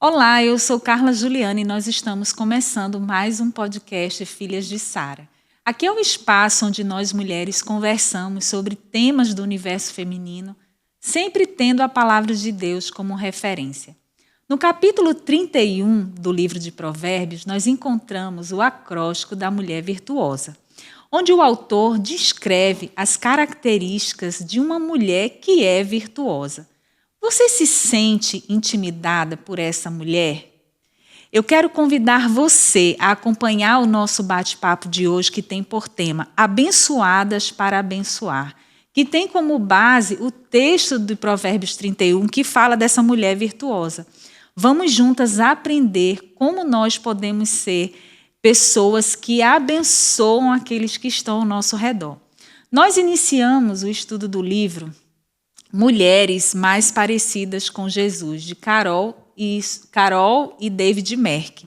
Olá, eu sou Carla Juliana e nós estamos começando mais um podcast Filhas de Sara. Aqui é um espaço onde nós mulheres conversamos sobre temas do universo feminino, sempre tendo a palavra de Deus como referência. No capítulo 31 do livro de Provérbios, nós encontramos o acróstico da mulher virtuosa, onde o autor descreve as características de uma mulher que é virtuosa. Você se sente intimidada por essa mulher? Eu quero convidar você a acompanhar o nosso bate-papo de hoje, que tem por tema Abençoadas para Abençoar, que tem como base o texto de Provérbios 31, que fala dessa mulher virtuosa. Vamos juntas aprender como nós podemos ser pessoas que abençoam aqueles que estão ao nosso redor. Nós iniciamos o estudo do livro Mulheres Mais Parecidas com Jesus, de Carol e David Merck.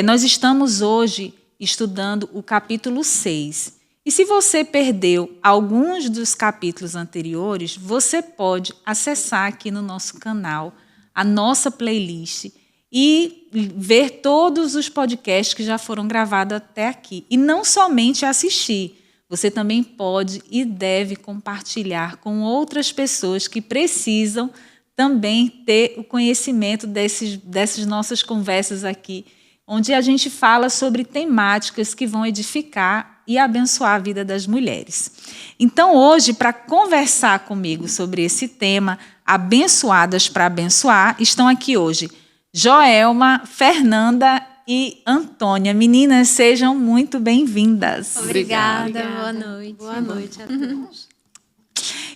Nós estamos hoje estudando o capítulo 6. E se você perdeu alguns dos capítulos anteriores, você pode acessar aqui no nosso canal a nossa playlist e ver todos os podcasts que já foram gravados até aqui. E não somente assistir. Você também pode e deve compartilhar com outras pessoas que precisam também ter o conhecimento dessas nossas conversas aqui, onde a gente fala sobre temáticas que vão edificar e abençoar a vida das mulheres. Então, hoje, para conversar comigo sobre esse tema, Abençoadas para Abençoar, estão aqui hoje Joelma, Fernanda e Antônia. Meninas, sejam muito bem-vindas. Obrigada, boa noite. Boa noite a todos.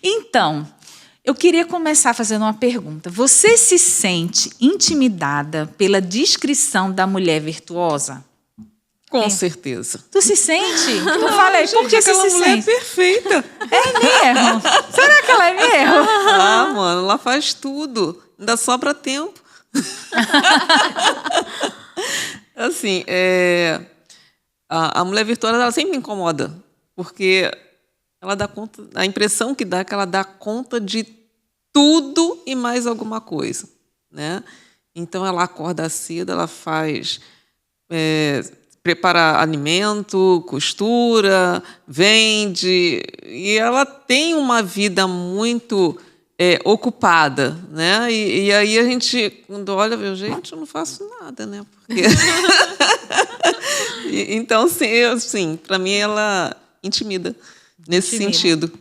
Então, eu queria começar fazendo uma pergunta. Você se sente intimidada pela descrição da mulher virtuosa? Com certeza. Tu se sente? Tu fala aí, por que você se mulher sente? Perfeita. É mesmo? Será que ela é mesmo? Ah, mano, ela faz tudo. Ainda sobra tempo. Assim, a mulher virtuosa, ela sempre me incomoda, porque ela dá conta, a impressão que dá é que ela dá conta de tudo e mais alguma coisa, né? Então, ela acorda cedo, ela faz, prepara alimento, costura, vende, e ela tem uma vida muito ocupada, né? E aí a gente, quando olha, vê, gente, eu não faço nada, né? Porque então, sim, para mim ela intimida nesse sentido.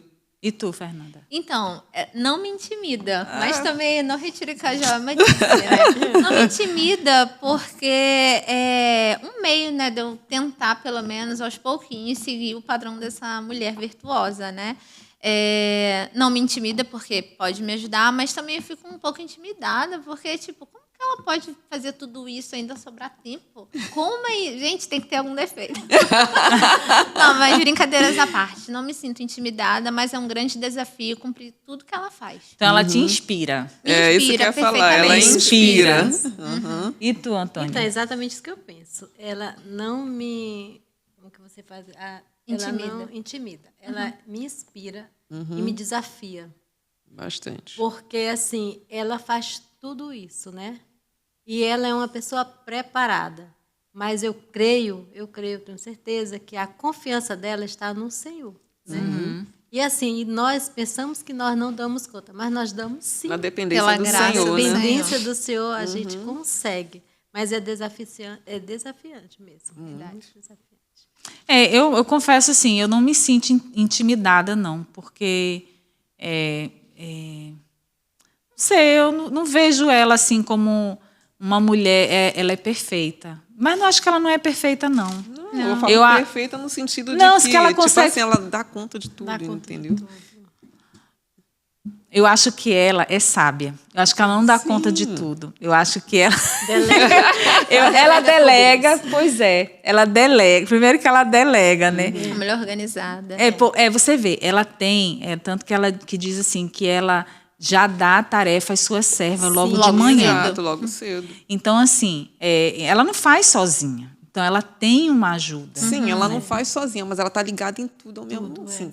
E tu, Fernanda? Então, não me intimida, mas também não retire que a Joelma disse, né? Não me intimida porque é um meio, né, de eu tentar, pelo menos, aos pouquinhos, seguir o padrão dessa mulher virtuosa, né? Não me intimida porque pode me ajudar, mas também eu fico um pouco intimidada porque, tipo, como que ela pode fazer tudo isso e ainda sobrar tempo? Como aí? Gente, tem que ter algum defeito. Não, mas brincadeiras à parte. Não me sinto intimidada, mas é um grande desafio cumprir tudo que ela faz. Então ela te inspira. Me inspira isso que eu ia falar, ela Inspira. Uhum. E tu, Antônia? Então, é exatamente isso que eu penso. Ela não me... Como que você faz? Ela não intimida. Ela me inspira e me desafia. Bastante. Porque, assim, ela faz tudo isso, né? E ela é uma pessoa preparada. Mas eu tenho certeza que a confiança dela está no Senhor. Né? E, assim, nós pensamos que nós não damos conta, mas nós damos sim. Na dependência Pela do graça Senhor, do né? Senhor. Dependência do Senhor, a gente consegue. Mas é desafiante mesmo. Verdade, desafiante. Eu confesso assim, eu não me sinto intimidada, não, porque não sei, eu não vejo ela assim como uma mulher, ela é perfeita. Mas não acho que ela não é perfeita, não. Não, eu falo perfeita no sentido de Não, que, que ela tipo consegue... assim, ela dá conta de tudo, entendeu? Eu acho que ela é sábia. Eu acho que ela não dá conta de tudo. Eu acho que ela... ela delega, pois é. Ela delega. Primeiro que ela delega, né? A mulher organizada. Você vê, ela tem... tanto que ela que diz assim, que ela já dá a tarefa às suas servas logo de manhã. Exato, logo cedo. Então, assim, ela não faz sozinha. Então, ela tem uma ajuda. Sim, ela não faz sozinha, mas ela está ligada em tudo ao mesmo tempo. Assim,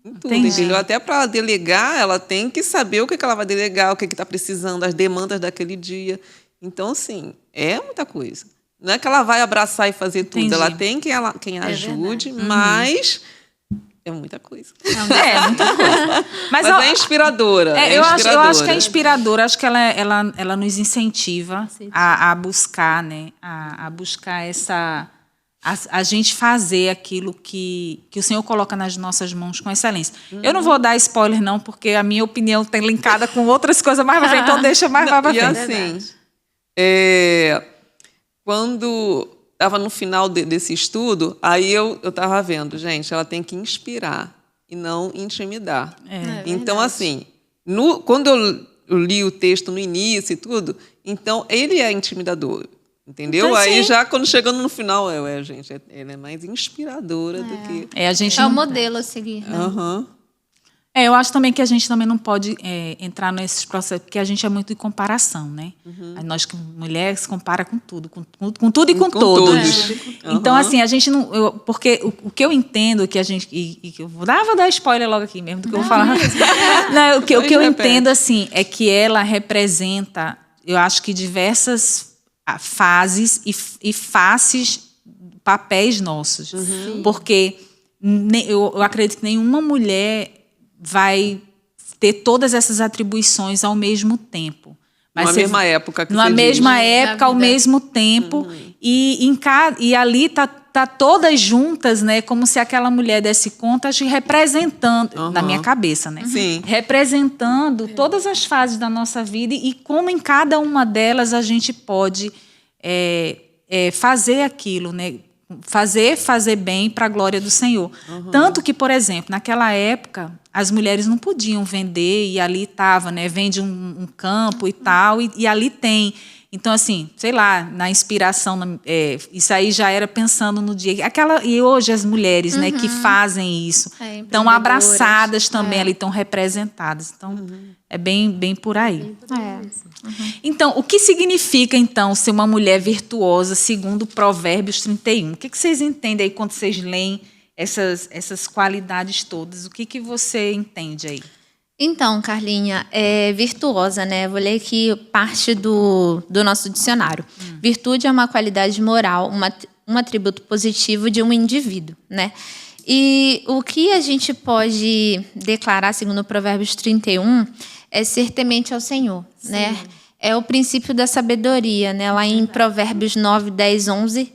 em tudo, Entendi. entendeu? Até para delegar, ela tem que saber o que ela vai delegar, o que está precisando, as demandas daquele dia. Então, assim, é muita coisa. Não é que ela vai abraçar e fazer tudo. Entendi. Ela tem quem ajude, mas é muita coisa. É, muita coisa. Mas é inspiradora. Eu acho que é inspiradora. Acho que ela nos incentiva a buscar, né? A buscar essa... A gente fazer aquilo que o Senhor coloca nas nossas mãos com excelência. Eu não vou dar spoiler, não, porque a minha opinião tem linkada com outras coisas mais pra frente, então deixa mais pra frente. E assim, quando estava no final desse estudo, aí eu estava vendo, gente, ela tem que inspirar e não intimidar. Então, assim, quando eu li o texto no início e tudo, então ele é intimidador. Entendeu? Então, aí sim. já quando chegando no final, gente, ela é mais inspiradora do que... A gente É o não- modelo a seguir, né? Aham. eu acho também que a gente também não pode entrar nesses processos, porque a gente é muito de comparação, né? Nós, como mulheres, compara com tudo, com tudo e com todos. Então, assim, a gente não... porque o que eu entendo, que a gente... E que eu vou dar spoiler logo aqui mesmo, do que eu vou falar. Não, o que eu entendo, assim, é que ela representa, eu acho que diversas fases e faces, papéis nossos. Porque eu acredito que nenhuma mulher vai ter todas essas atribuições ao mesmo tempo. Numa mesma época que numa você mesma diz. época, ao mesmo tempo. E ali tá todas juntas, né? Como se aquela mulher desse conta, acho que representando, na minha cabeça, né? Sim. Representando todas as fases da nossa vida e como em cada uma delas a gente pode fazer aquilo, né? Fazer bem para a glória do Senhor. Tanto que, por exemplo, naquela época, as mulheres não podiam vender e ali estava, né? Vende um campo e tal, e ali tem. Então, assim, sei lá, na inspiração, isso aí já era pensando no dia. E hoje as mulheres, né, que fazem isso, estão abraçadas também ali, estão representadas. Então, é bem por aí. Então, o que significa, então, ser uma mulher virtuosa, segundo Provérbios 31? O que vocês entendem aí quando vocês leem essas qualidades todas? O que você entende aí? Então, Carlinha, virtuosa, né? Vou ler aqui parte do nosso dicionário. Virtude é uma qualidade moral, um atributo positivo de um indivíduo, né? E o que a gente pode declarar, segundo Provérbios 31, é ser temente ao Senhor, né? É o princípio da sabedoria, né? Lá em Provérbios 9, 10, 11,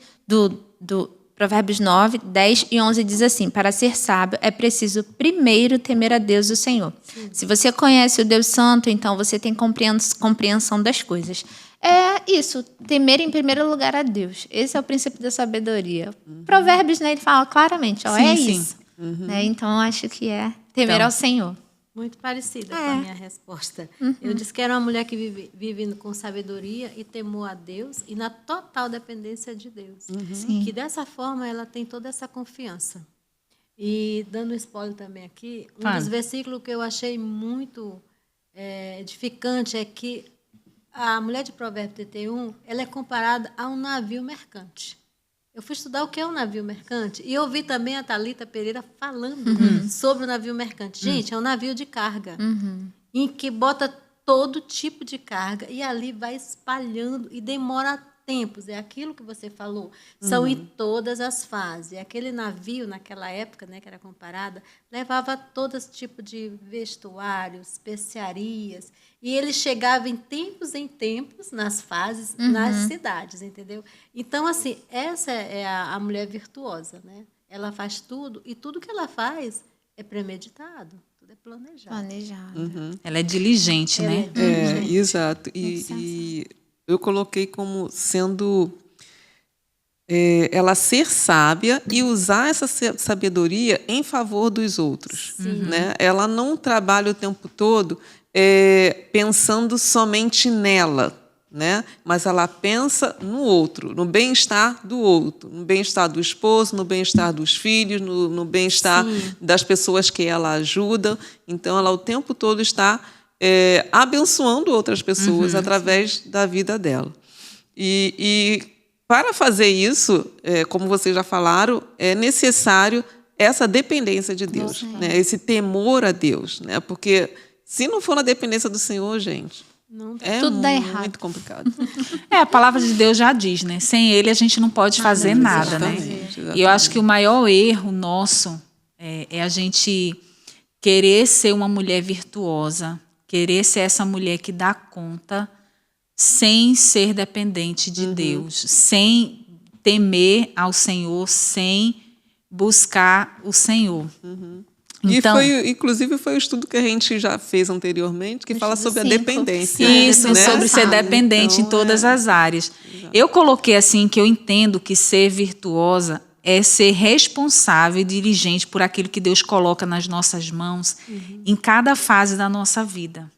Provérbios 9, 10 e 11 diz assim: para ser sábio é preciso primeiro temer a Deus o Senhor. Se você conhece o Deus Santo, então você tem compreensão das coisas. É isso, temer em primeiro lugar a Deus. Esse é o princípio da sabedoria. Provérbios, né, ele fala claramente, isso. Né? Então, eu acho que é temer ao Senhor. Muito parecida com a minha resposta. Eu disse que era uma mulher que vive com sabedoria e temor a Deus e na total dependência de Deus. Que dessa forma ela tem toda essa confiança. E dando um spoiler também aqui, dos versículos que eu achei muito edificante é que a mulher de Provérbios 31, ela é comparada a um navio mercante. Eu fui estudar o que é um navio mercante e ouvi também a Thalita Pereira falando sobre o navio mercante. Gente, é um navio de carga, em que bota todo tipo de carga e ali vai espalhando e demora tempos. É aquilo que você falou. São em todas as fases. Aquele navio, naquela época, né, que era comparada, levava todo esse tipo de vestuários, especiarias. E ele chegava em tempos nas fases, nas cidades, entendeu? Então, assim, essa é a mulher virtuosa, né? Ela faz tudo, e tudo que ela faz é premeditado, tudo é planejado. Ela é diligente, né? Exato. E eu coloquei como sendo ela ser sábia e usar essa sabedoria em favor dos outros. Né? Ela não trabalha o tempo todo pensando somente nela, né? Mas ela pensa no outro, no bem-estar do outro, no bem-estar do esposo, no bem-estar dos filhos, no bem-estar das pessoas que ela ajuda. Então, ela o tempo todo está abençoando outras pessoas através da vida dela. E para fazer isso, como vocês já falaram, é necessário essa dependência de Deus, né? Esse temor a Deus, né? Porque se não for na dependência do Senhor, gente, Não dá. É Tudo dá muito errado. complicado. A palavra de Deus já diz, né? Sem ele a gente não pode fazer nada, né? Exatamente. E eu acho que o maior erro nosso é a gente querer ser uma mulher virtuosa, querer ser essa mulher que dá conta sem ser dependente de Deus, sem temer ao Senhor, sem buscar o Senhor. Então, Inclusive, foi o estudo que a gente já fez anteriormente, que fala sobre a 5. dependência. isso, né? sobre ser dependente Então, em todas as áreas. Eu coloquei assim que eu entendo que ser virtuosa é ser responsável e diligente por aquilo que Deus coloca nas nossas mãos em cada fase da nossa vida.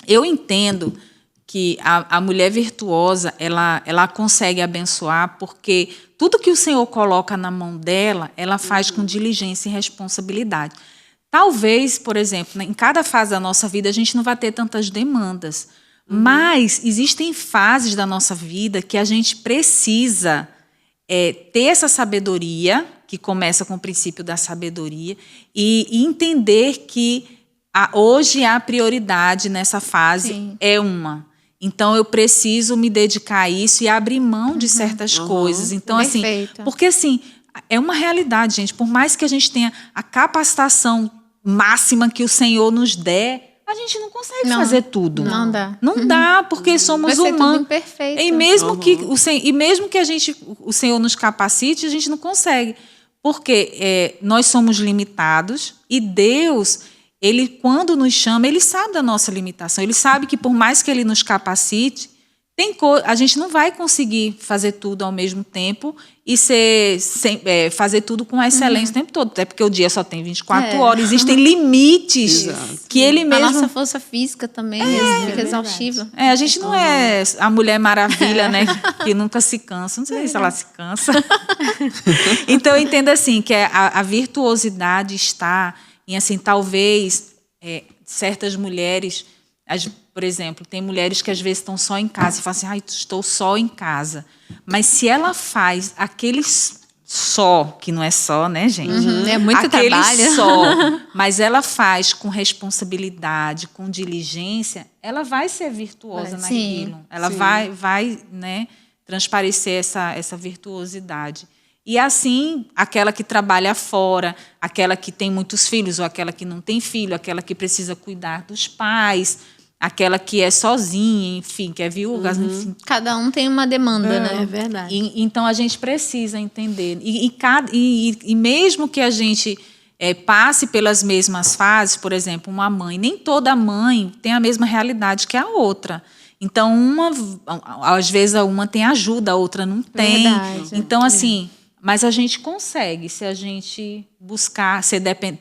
Eu entendo que a mulher virtuosa, ela consegue abençoar porque tudo que o Senhor coloca na mão dela, ela faz com diligência e responsabilidade. Talvez, por exemplo, em cada fase da nossa vida a gente não vai ter tantas demandas, mas existem fases da nossa vida que a gente precisa ter essa sabedoria, que começa com o princípio da sabedoria, e entender que hoje a prioridade nessa fase é uma. Então, eu preciso me dedicar a isso e abrir mão de certas coisas. Então, assim, Perfeito. porque assim, é uma realidade, gente. Por mais que a gente tenha a capacitação máxima que o Senhor nos der, a gente não consegue fazer tudo. Não dá. Não dá, porque somos Vai ser tudo humanos. imperfeito. E mesmo que o Senhor nos capacite, a gente não consegue. Porque nós somos limitados e Deus, Ele, quando nos chama, Ele sabe da nossa limitação. Ele sabe que por mais que Ele nos capacite, a gente não vai conseguir fazer tudo ao mesmo tempo e fazer tudo com excelência o tempo todo. Até porque o dia só tem 24 horas. Existem limites que Ele A mesmo... nossa força física também fica exaustiva. A gente não é a Mulher Maravilha, né? Que nunca se cansa. Não sei se ela se cansa. Então, eu entendo assim, que a virtuosidade está em, assim, talvez, certas mulheres... Por exemplo, tem mulheres que às vezes estão só em casa e falam assim, estou só em casa. Mas se ela faz aquele só, que não é só, né, gente? É muito aquele trabalho. só, mas ela faz com responsabilidade, com diligência, ela vai ser virtuosa naquilo. Sim. Ela vai, né, transparecer essa virtuosidade. E assim, aquela que trabalha fora, aquela que tem muitos filhos, ou aquela que não tem filho, aquela que precisa cuidar dos pais, aquela que é sozinha, enfim, que é viúva, enfim. Cada um tem uma demanda, né? É verdade. Então, a gente precisa entender. E mesmo que a gente passe pelas mesmas fases, por exemplo, uma mãe, nem toda mãe tem a mesma realidade que a outra. Então, às vezes, uma tem ajuda, a outra não tem. Verdade. Então, assim... Mas a gente consegue, se a gente buscar,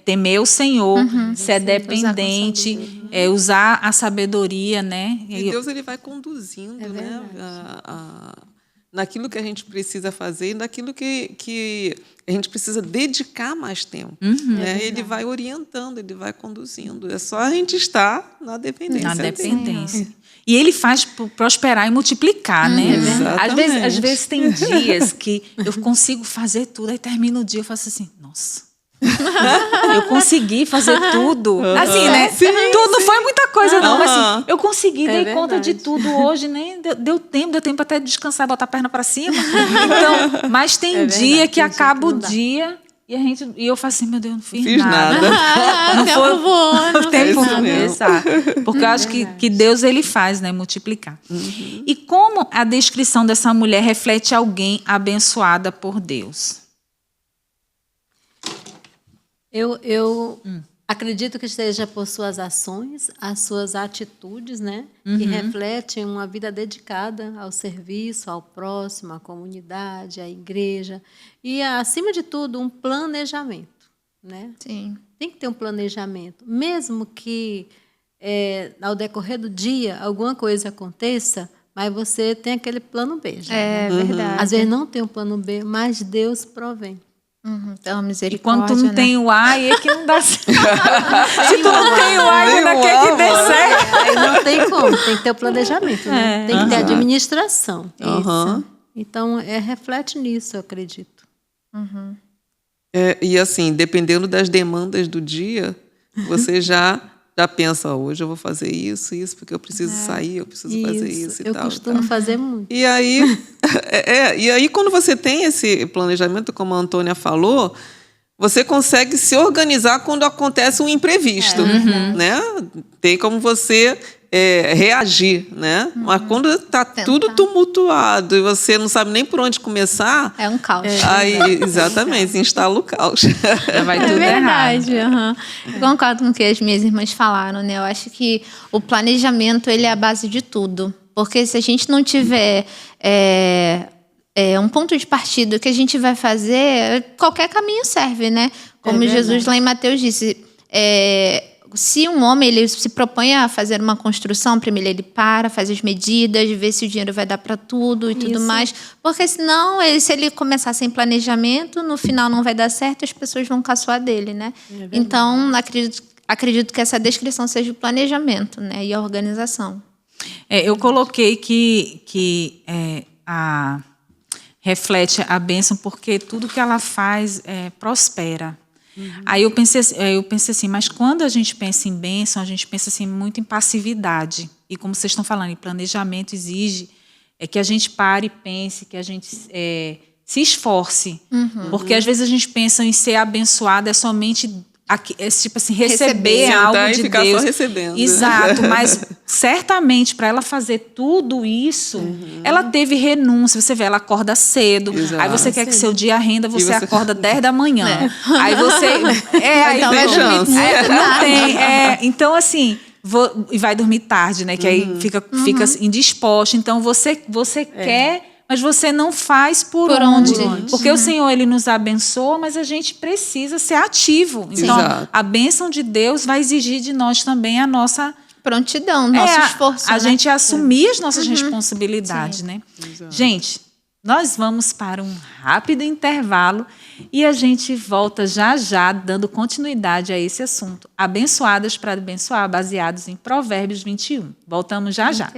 temer o Senhor, ser dependente, usar a sabedoria, né? E Deus, Ele vai conduzindo, né? Naquilo que a gente precisa fazer e naquilo que a gente precisa dedicar mais tempo. Né? Ele vai orientando, Ele vai conduzindo. É só a gente estar na dependência. Na dependência. E Ele faz prosperar e multiplicar, né? Às vezes tem dias que eu consigo fazer tudo, aí termina o dia e eu faço assim, nossa, eu consegui fazer tudo. Assim, né? Tudo não foi muita coisa, não. Mas assim, eu consegui, dei conta de tudo hoje, né? Deu tempo até descansar, botar a perna para cima. Então, mas tem dia que acaba o dia... E eu faço assim, meu Deus, não fiz nada. O tempo voou, não tempo fez nada. exato. Porque eu acho que Deus, Ele faz, né, multiplicar. E como a descrição dessa mulher reflete alguém abençoada por Deus? Eu acredito que esteja por suas ações, as suas atitudes, né? Que refletem uma vida dedicada ao serviço, ao próximo, à comunidade, à igreja. E, acima de tudo, um planejamento, né? Sim. Tem que ter um planejamento. Mesmo que, ao decorrer do dia, alguma coisa aconteça, mas você tem aquele plano B. Já, É verdade. Às vezes não tem um plano B, mas Deus provém. Então, E misericórdia, quando tu não né? tem o A, aí é que não dá certo. Se tu não tem o A, ainda quer que dê certo. Aí não tem como, tem que ter o planejamento, né? Tem que ter administração. Aham. Então, reflete nisso, eu acredito. E assim, dependendo das demandas do dia, você já já pensa, hoje eu vou fazer isso, porque eu preciso sair, eu preciso fazer isso e eu tal. costumo fazer muito. E aí, e aí, quando você tem esse planejamento, como a Antônia falou, você consegue se organizar quando acontece um imprevisto, né? Tem como você reagir, né? Mas quando está tudo tumultuado e você não sabe nem por onde começar... É um caos. Aí, exatamente, se instala o caos. Já vai tudo verdade. errado. Eu concordo com o que as minhas irmãs falaram, né? Eu acho que o planejamento ele é a base de tudo. Porque se a gente não tiver um ponto de partida, o que a gente vai fazer, qualquer caminho serve, né? Como Jesus lá em Mateus disse, se um homem ele se propõe a fazer uma construção, primeiro ele para, faz as medidas, vê se o dinheiro vai dar para tudo e tudo mais. Porque senão, se ele começar sem planejamento, no final não vai dar certo, as pessoas vão caçoar dele, né? Então, acredito que essa descrição seja o planejamento, né? E a organização. Eu coloquei que reflete a bênção porque tudo que ela faz prospera. Aí eu pensei assim, mas quando a gente pensa em bênção, a gente pensa assim, muito em passividade. E como vocês estão falando, em planejamento exige que a gente pare e pense, que a gente se esforce. Porque às vezes a gente pensa em ser abençoada, é somente tipo assim, receber algo e de ficar Deus. só recebendo. Exato, mas certamente para ela fazer tudo isso, ela teve renúncia. Você vê, ela acorda cedo. Exato. Aí você quer que seu dia renda, você acorda 10 da manhã. Aí você aí Não tem chance. não tem. Então assim, e vai dormir tarde, né? Que aí fica indisposta. Então você quer, mas você não faz por onde. Porque o Senhor, Ele nos abençoa, mas a gente precisa ser ativo. Então, a bênção de Deus vai exigir de nós também a nossa... prontidão, nosso esforço. A gente assumir as nossas responsabilidades, né? Exato. Gente, nós vamos para um rápido intervalo e a gente volta já já, dando continuidade a esse assunto. Abençoadas para abençoar, baseados em Provérbios 21. Voltamos já já.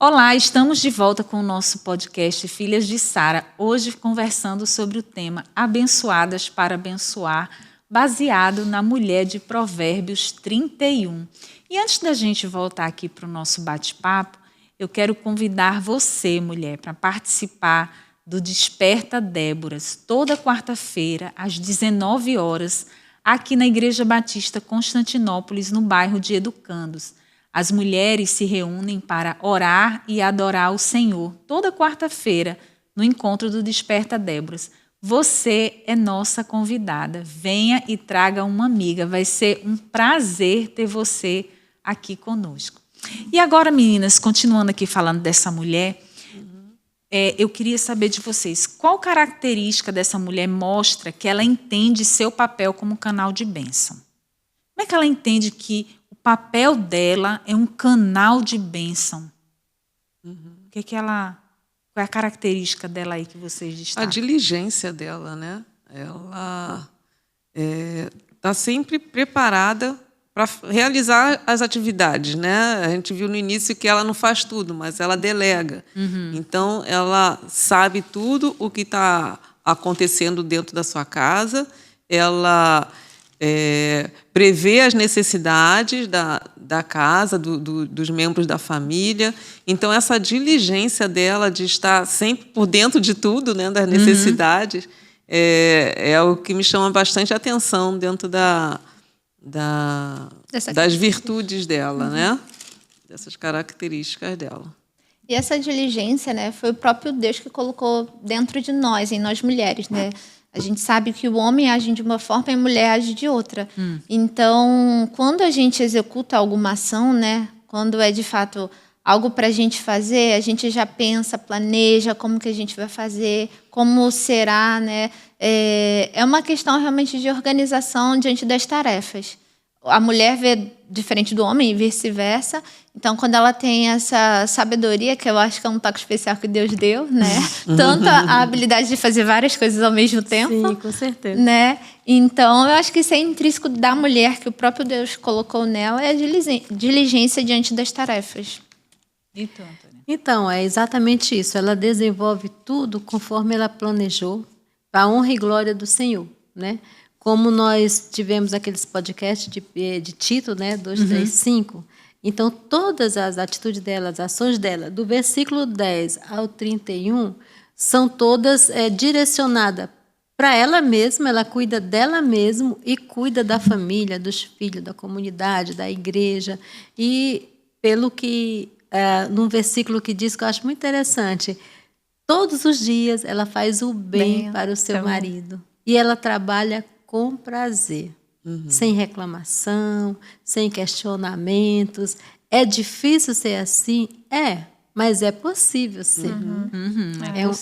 Olá, estamos de volta com o nosso podcast Filhas de Sara, hoje conversando sobre o tema Abençoadas para abençoar, baseado na mulher de Provérbios 31. E antes da gente voltar aqui para o nosso bate-papo, eu quero convidar você, mulher, para participar do Desperta Déboras, toda quarta-feira, às 19 horas, aqui na Igreja Batista Constantinópolis, no bairro de Educandos. As mulheres se reúnem para orar e adorar o Senhor toda quarta-feira no encontro do Desperta Déboras. Você é nossa convidada. Venha e traga uma amiga. Vai ser um prazer ter você aqui conosco. E agora, meninas, continuando aqui falando dessa mulher, eu queria saber de vocês, qual característica dessa mulher mostra que ela entende seu papel como canal de bênção? Como é que ela entende que o papel dela é um canal de bênção? Qual é a característica dela aí que vocês destacam? A diligência dela, né? Ela está sempre preparada para realizar as atividades, né? A gente viu no início que ela não faz tudo, mas ela delega. Então, ela sabe tudo o que está acontecendo dentro da sua casa, ela prevê as necessidades da casa, dos membros da família. Então, essa diligência dela de estar sempre por dentro de tudo, né, das necessidades, é o que me chama bastante atenção dentro das virtudes dela, né? Dessas características dela. E essa diligência, né, foi o próprio Deus que colocou dentro de nós, em nós mulheres, né? A gente sabe que o homem age de uma forma e a mulher age de outra. Então, quando a gente executa alguma ação, né, quando é de fato algo para a gente fazer, a gente já pensa, planeja como que a gente vai fazer, como será, né? É uma questão realmente de organização diante das tarefas. A mulher vê diferente do homem e vice-versa. Então, quando ela tem essa sabedoria, que eu acho que é um toque especial que Deus deu, né? Tanto a habilidade de fazer várias coisas ao mesmo tempo. Sim, com certeza. Né? Então, eu acho que isso é intrínseco da mulher, que o próprio Deus colocou nela, é a diligência diante das tarefas. E tu, Antônia? Então, é exatamente isso. Ela desenvolve tudo conforme ela planejou, para a honra e glória do Senhor, né? como nós tivemos aqueles podcasts de Tito, né, 2, 3, 5, então todas as atitudes dela, as ações dela, do versículo 10 ao 31, são todas direcionadas para ela mesma, ela cuida dela mesma e cuida da família, dos filhos, da comunidade, da igreja. E pelo que, num versículo que diz, que eu acho muito interessante, todos os dias ela faz o bem para o seu marido. E ela trabalha com prazer, sem reclamação, sem questionamentos. É difícil ser assim? Mas é possível ser.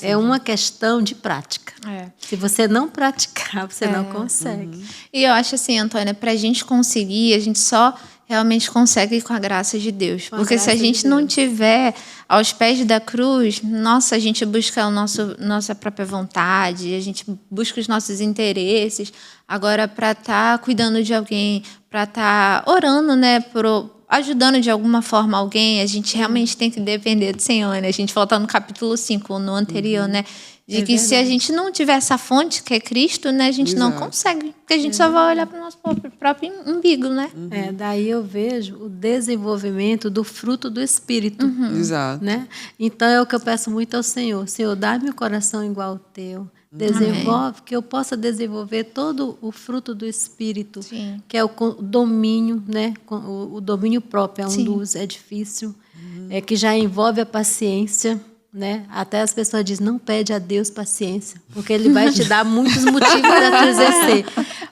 É uma questão de prática. Se você não praticar, você não consegue. E eu acho assim, Antônia, para a gente conseguir, a gente só realmente consegue com a graça de Deus. Porque se a gente não tiver aos pés da cruz, nossa, a gente busca nossa própria vontade, a gente busca os nossos interesses. Agora, para estar cuidando de alguém, para estar orando, né, ajudando de alguma forma alguém, a gente realmente tem que depender do Senhor, né? A gente volta no capítulo 5, no anterior, né? De que se a gente não tiver essa fonte, que é Cristo, né? A gente não consegue. Porque a gente só vai olhar para o nosso próprio umbigo, né? Daí eu vejo o desenvolvimento do fruto do Espírito. Exato. Né? Então é o que eu peço muito ao Senhor. Senhor, dá-me um coração igual ao teu. Desenvolve, que eu possa desenvolver todo o fruto do Espírito, que é o domínio, né? O domínio próprio é um dos, é difícil, que já envolve a paciência, né? Até as pessoas dizem, não pede a Deus paciência, porque Ele vai te dar muitos motivos para tu exercer.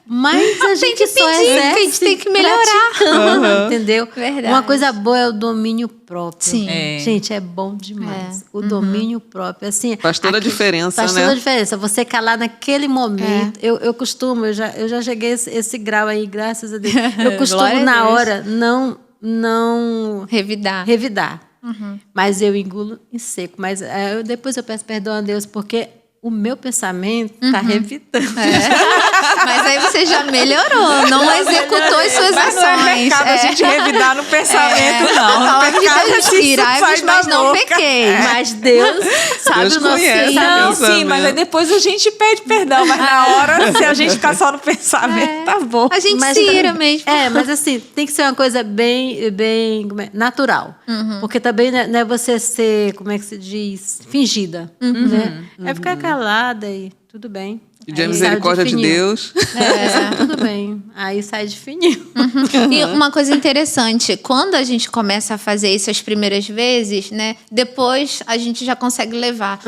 Mas a gente só exerce, a gente tem que melhorar. Entendeu? Verdade. Uma coisa boa é o domínio próprio. Sim. Gente, é bom demais. O domínio próprio. Assim, Faz toda a diferença, faz né? toda a diferença. Você calar naquele momento. Eu costumo, eu já cheguei a esse grau aí, graças a Deus. Eu costumo, na hora, não revidar. Mas eu engulo em seco. Mas depois eu peço perdão a Deus, porque o meu pensamento está revidando. Mas aí você já melhorou, não executou as suas Mas ações. não é pecado a gente revidar no pensamento, não. A palavra de Pecado Deus é irai-vos, mas não pequei. Mas Deus sabe Deus o nosso conhece. Não, pensamento. sim, mas aí depois a gente pede perdão. Mas na hora, se a gente ficar só no pensamento, tá bom. A gente se ira mesmo. Mas assim, tem que ser uma coisa bem natural. Porque também não é você ser, como é que se diz, fingida. Né? É ficar calada e tudo bem. Pedir a misericórdia de Deus. Tudo bem. Aí sai de fininho. E uma coisa interessante, quando a gente começa a fazer isso as primeiras vezes, né? Depois a gente já consegue levar.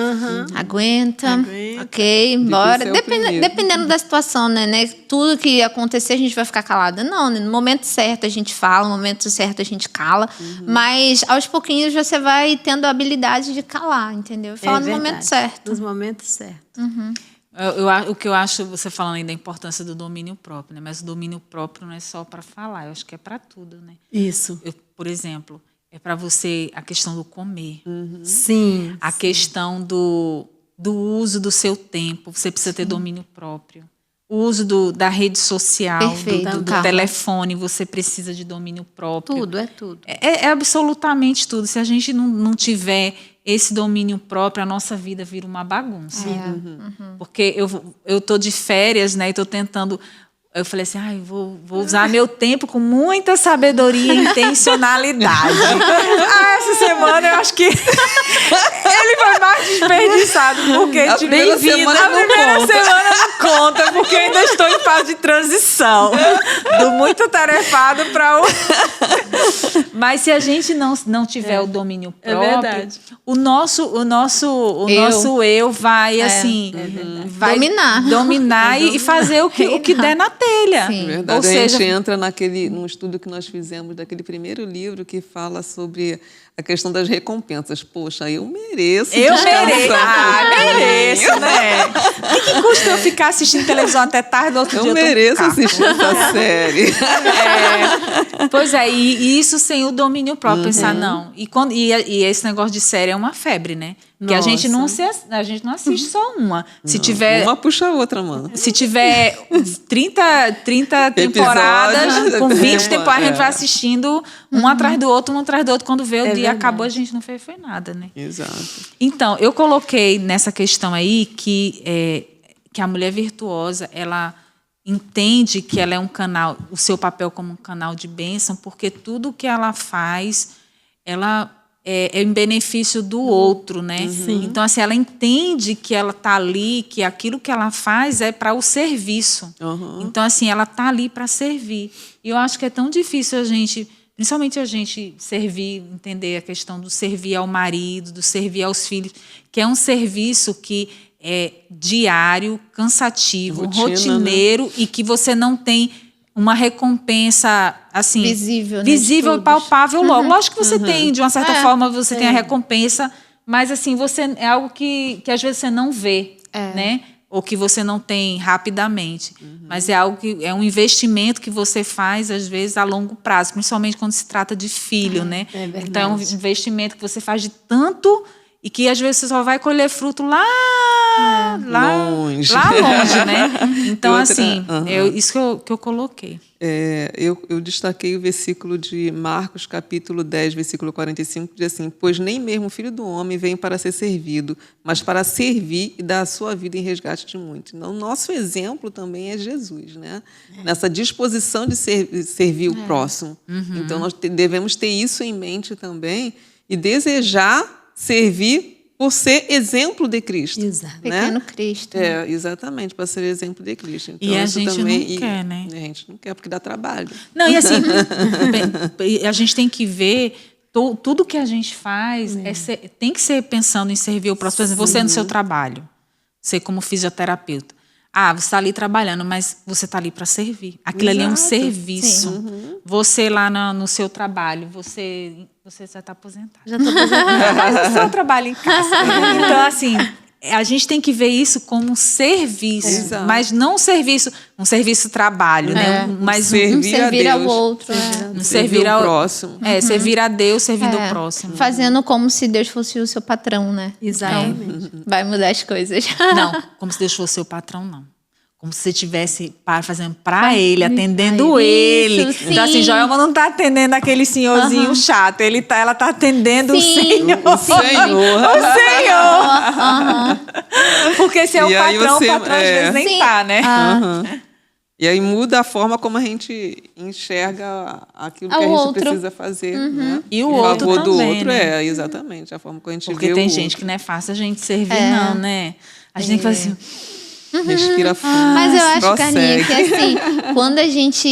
Aguenta, ok, bora. Dependendo da situação, né? Tudo que acontecer a gente vai ficar calada. Não, né? No momento certo a gente fala, no momento certo a gente cala. Mas aos pouquinhos você vai tendo a habilidade de calar, entendeu? Falar no momento certo. Nos momentos certos. O que eu acho, você falando aí da importância do domínio próprio, né? Mas o domínio próprio não é só para falar, eu acho que é para tudo, né? Isso. Por exemplo, é para você a questão do comer. Sim. A questão do uso do seu tempo, você precisa ter domínio próprio. O uso da rede social, Perfeito, do telefone, você precisa de domínio próprio. Tudo. É absolutamente tudo. Se a gente não tiver esse domínio próprio, a nossa vida vira uma bagunça. Porque eu tô de férias, né? E tô tentando. Eu falei assim, vou usar meu tempo com muita sabedoria e intencionalidade. Essa semana eu acho que ele foi mais desperdiçado, porque A primeira semana não conta, porque eu ainda estou em fase de transição. Do muito tarefado para o... Mas se a gente não tiver o domínio próprio, verdade. o nosso eu vai, assim... Vai dominar e fazer o que der na telha. Verdade. Ou seja, a gente entra num estudo que nós fizemos daquele primeiro livro que fala sobre a questão das recompensas. Poxa, eu mereço. Mereço, né? O que custa eu ficar assistindo televisão até tarde do outro dia? Eu mereço assistir essa série. Pois é, e isso sem o domínio próprio, pensar não. E esse negócio de série é uma febre, né? Que a gente não assiste só uma. Se tiver... Uma puxa a outra, mano. Se tiver 30 temporadas, com 20 temporadas, a gente vai assistindo um atrás do outro. Quando vê o dia acabou, a gente não fez foi nada, né? Exato. Então, eu coloquei nessa questão aí que a mulher virtuosa, ela entende que ela é um canal, o seu papel como um canal de bênção, porque tudo que ela faz, ela é em benefício do outro, né? Então, assim, ela entende que ela está ali, que aquilo que ela faz é para o serviço. Então, assim, ela está ali para servir. E eu acho que é tão difícil a gente, principalmente a gente servir, entender a questão do servir ao marido, do servir aos filhos, que é um serviço que é diário, cansativo, rotineiro, né? E que você não tem uma recompensa assim visível, e palpável logo. Lógico que você tem, de uma certa forma, você tem a recompensa, mas assim, você é algo que às vezes você não vê, né? Ou que você não tem rapidamente. Mas é algo que é um investimento que você faz, às vezes, a longo prazo, principalmente quando se trata de filho, né? Então, é um investimento que você faz de tanto e que às vezes você só vai colher fruto lá longe, né? Então, assim, isso que eu coloquei. Eu destaquei o versículo de Marcos, capítulo 10, versículo 45, que diz assim: pois nem mesmo o Filho do Homem vem para ser servido, mas para servir e dar a sua vida em resgate de muitos. Então, nosso exemplo também é Jesus, né? Nessa disposição de servir o próximo. Então, nós devemos ter isso em mente também e desejar servir por ser exemplo de Cristo. Exato. Né? Pequeno Cristo. Exatamente, para ser exemplo de Cristo. Então, e a gente também, não quer, né? A gente não quer porque dá trabalho. Não, e assim, a gente tem que ver, tudo que a gente faz tem que ser pensando em servir o próximo. Por exemplo, você no seu trabalho, você como fisioterapeuta. Você está ali trabalhando, mas você está ali para servir. Aquilo ali é um serviço. Você lá no seu trabalho, você já está aposentado. Já estou aposentada. Faz o seu trabalho em casa. Então, assim, a gente tem que ver isso como um serviço, mas não um serviço trabalho, né? Mas servir ao outro. Servir ao próximo. Servir a Deus, servindo ao próximo. Fazendo como se Deus fosse o seu patrão, né? Exatamente. Então, vai mudar as coisas. Não, como se Deus fosse seu patrão, não. Como se você estivesse fazendo para ele, atendendo ele. Isso, então, assim, Joelma não está atendendo aquele senhorzinho chato. Ela está atendendo o Senhor. O Senhor. O Senhor. Porque se é o patrão, o patrão às vezes nem está, né? E aí muda a forma como a gente enxerga aquilo que a gente precisa fazer. Né? E o outro favor também, do outro né? Exatamente, a forma como a gente Porque vê tem o gente outro. que não é fácil a gente servir, não, né? A gente tem que fazer assim... Respira fundo. Mas eu acho, prossegue. Carninha, que assim, quando a gente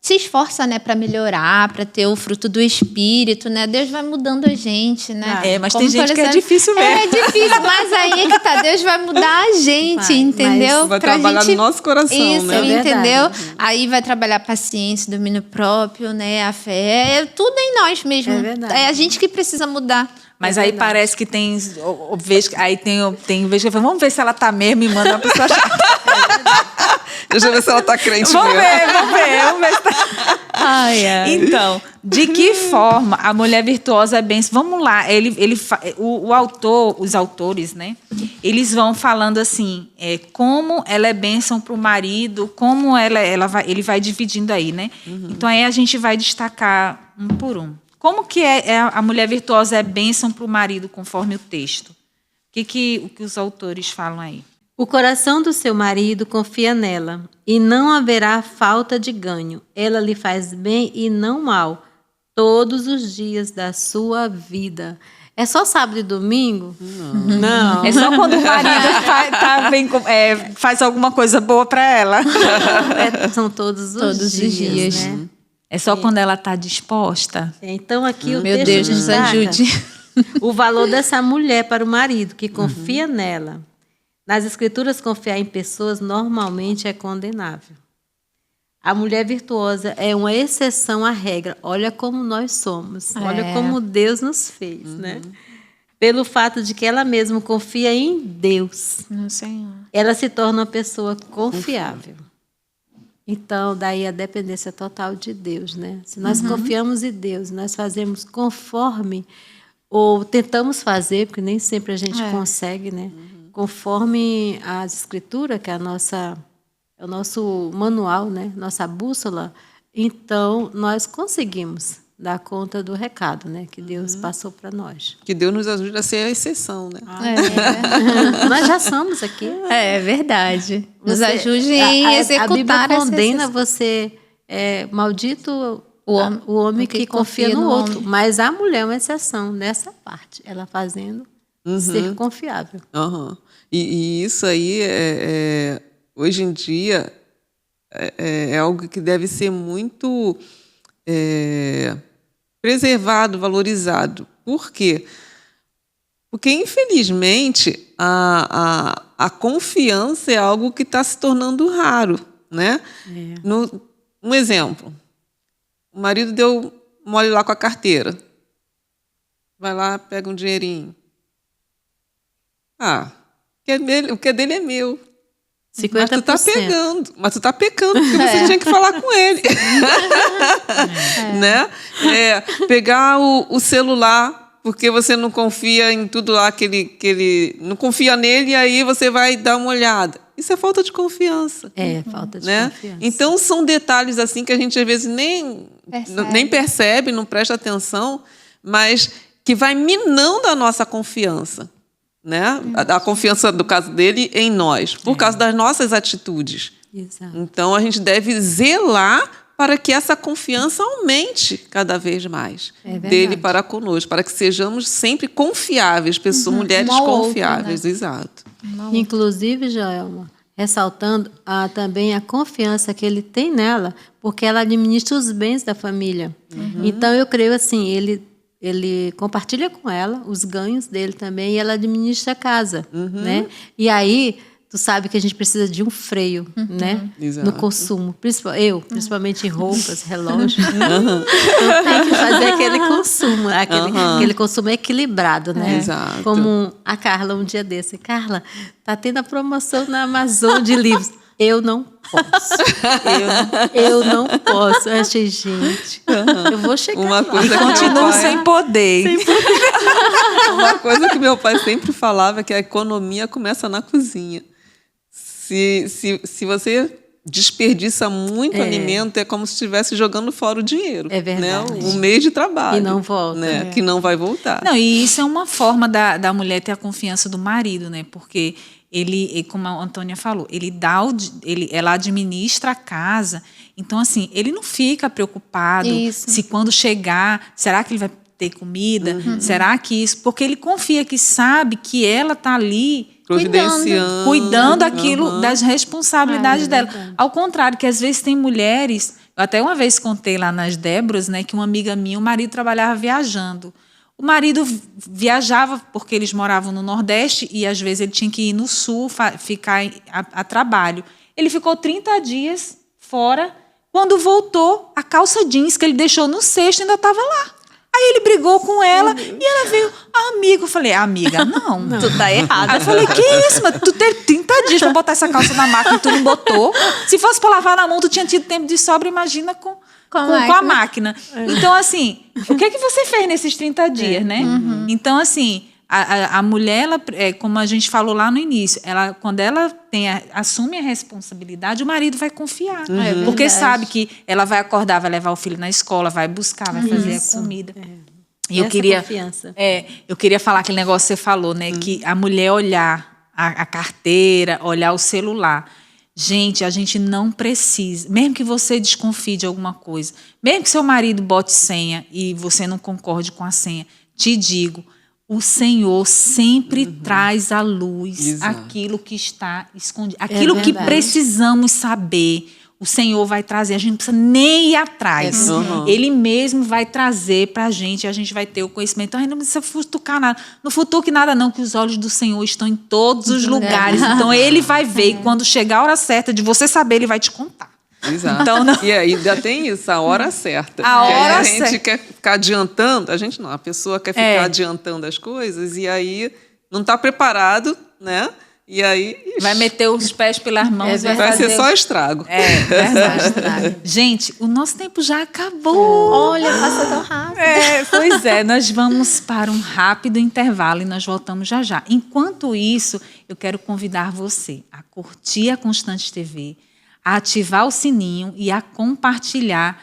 se esforça, né, para melhorar, para ter o fruto do Espírito, né, Deus vai mudando a gente, né? Mas tem gente que é difícil mesmo. É difícil, mas aí é que tá, Deus vai mudar a gente, entendeu? Vai pra trabalhar gente... no nosso coração, isso, né? Entendeu? Aí vai trabalhar a paciência, domínio próprio, né, a fé, tudo em nós mesmo. É verdade. É a gente que precisa mudar. Mas aí parece que tem... Aí tem vez que eu falo, vamos ver se ela tá mesmo e manda uma pessoa chata. Deixa eu ver se ela tá crente Vamos mesmo. ver se tá... Então, de que forma a mulher virtuosa é bênção? Vamos lá, os autores, né? Eles vão falando assim, como ela é bênção para o marido, como ele vai dividindo aí, né? Então aí a gente vai destacar um por um. Como que a mulher virtuosa é bênção para o marido, conforme o texto? O que os autores falam aí? O coração do seu marido confia nela, e não haverá falta de ganho. Ela lhe faz bem e não mal, todos os dias da sua vida. É só sábado e domingo? Não. É só quando o marido faz alguma coisa boa para ela. São todos os dias. Né? É só quando ela está disposta. Então aqui o Meu texto Deus, nos destaca ajude. o valor dessa mulher para o marido, que confia nela. Nas Escrituras, confiar em pessoas normalmente é condenável. A mulher virtuosa é uma exceção à regra. Olha como nós somos. Olha como Deus nos fez, né? Pelo fato de que ela mesma confia em Deus. Meu Senhor. Ela se torna uma pessoa confiável. Então, daí a dependência total de Deus, né? Se nós confiamos em Deus, nós fazemos conforme, ou tentamos fazer, porque nem sempre a gente consegue, né? Conforme as Escrituras, que é o nosso manual, né? Nossa bússola, então nós conseguimos dar conta do recado, né, que Deus passou para nós. Que Deus nos ajude a ser a exceção, né? Nós já somos aqui. É verdade. Nos Você- ajude a em executar A Bíblia essa condena exceção. você, maldito o homem que confia no outro. homem. Mas a mulher é uma exceção nessa parte, ela fazendo ser confiável. Aham. E isso aí, hoje em dia, é algo que deve ser muito preservado, valorizado. Por quê? Porque, infelizmente, a confiança é algo que está se tornando raro, né? Um exemplo. O marido deu mole lá com a carteira. Vai lá, pega um dinheirinho. O que é dele é meu. 50%. Mas tu tá pegando, porque você tinha que falar com ele. Né? Pegar o celular, porque você não confia em tudo lá que ele não confia nele, e aí você vai dar uma olhada. Isso é falta de confiança. Falta de Né? confiança. Então, são detalhes assim que a gente às vezes nem percebe, não presta atenção, mas que vai minando a nossa confiança. Né? A confiança, do caso dele, em nós, por causa das nossas atitudes. Exato. Então, a gente deve zelar para que essa confiança aumente cada vez mais dele para conosco, para que sejamos sempre confiáveis, pessoas, mulheres Um ao outro, confiáveis. Exato. Inclusive, Joelma, ressaltando também a confiança que ele tem nela, porque ela administra os bens da família. Então, eu creio assim, ele compartilha com ela os ganhos dele também, e ela administra a casa, né? E aí, tu sabe que a gente precisa de um freio, né? Exato. No consumo. Principalmente em roupas, relógios. Eu tenho que fazer aquele consumo, aquele consumo equilibrado, né? Exato. Como a Carla um dia desse. Carla, tá tendo a promoção na Amazon de livros. Eu não posso. Eu não posso. Eu achei, gente, eu vou chegar Uma lá. coisa que Continuo meu pai- sem poder. Uma coisa que meu pai sempre falava é que a economia começa na cozinha. Se você desperdiça muito alimento, é como se estivesse jogando fora o dinheiro. É verdade. Né? Um mês de trabalho. E não volta. Né? Que não vai voltar. Não, e isso é uma forma da mulher ter a confiança do marido, né? Porque ele, como a Antônia falou, ela administra a casa. Então, assim, ele não fica preocupado se quando chegar, será que ele vai ter comida? Será que isso? Porque ele confia, que sabe que ela está ali cuidando aquilo das responsabilidades dela. Ao contrário, que às vezes tem mulheres, eu até uma vez contei lá nas Déboras, né, que uma amiga minha, o marido trabalhava viajando. O marido viajava porque eles moravam no Nordeste e às vezes ele tinha que ir no Sul, ficar a trabalho. Ele ficou 30 dias fora. Quando voltou, a calça jeans que ele deixou no cesto ainda estava lá. Aí ele brigou com ela e ela veio, amigo. Eu falei, amiga, não. Tu tá errada. Aí eu falei, que isso? Mas tu teve 30 dias pra botar essa calça na máquina e tu não botou. Se fosse pra lavar na mão, tu tinha tido tempo de sobra, imagina com a máquina. Então, assim, o que você fez nesses 30 dias, né? Então, assim, a mulher, como a gente falou lá no início, quando ela assume a responsabilidade, o marido vai confiar. Porque sabe que ela vai acordar, vai levar o filho na escola, vai buscar, vai fazer a comida. E Confiança. eu queria falar aquele negócio que você falou, né? Que a mulher olhar a carteira, olhar o celular. Gente, a gente não precisa, mesmo que você desconfie de alguma coisa, mesmo que seu marido bote senha e você não concorde com a senha, te digo, o Senhor sempre traz à luz aquilo que está escondido, aquilo que precisamos saber. O Senhor vai trazer, a gente não precisa nem ir atrás. Ele mesmo vai trazer para a gente vai ter o conhecimento. Então, a gente não precisa futucar nada. Não futuque nada, não, que os olhos do Senhor estão em todos os lugares. Então, Ele vai ver. E quando chegar a hora certa de você saber, Ele vai te contar. Exato. Então, não... E aí ainda tem isso, a hora certa. A hora a gente certa. quer ficar adiantando, a gente não, a pessoa quer ficar adiantando as coisas e aí não está preparado, né? E aí vai meter os pés pelas mãos. vai ser só estrago. Verdade. Gente, o nosso tempo já acabou. Olha, passa tão rápido. Pois é, nós vamos para um rápido intervalo e nós voltamos já já. Enquanto isso, eu quero convidar você a curtir a Constante TV, a ativar o sininho e a compartilhar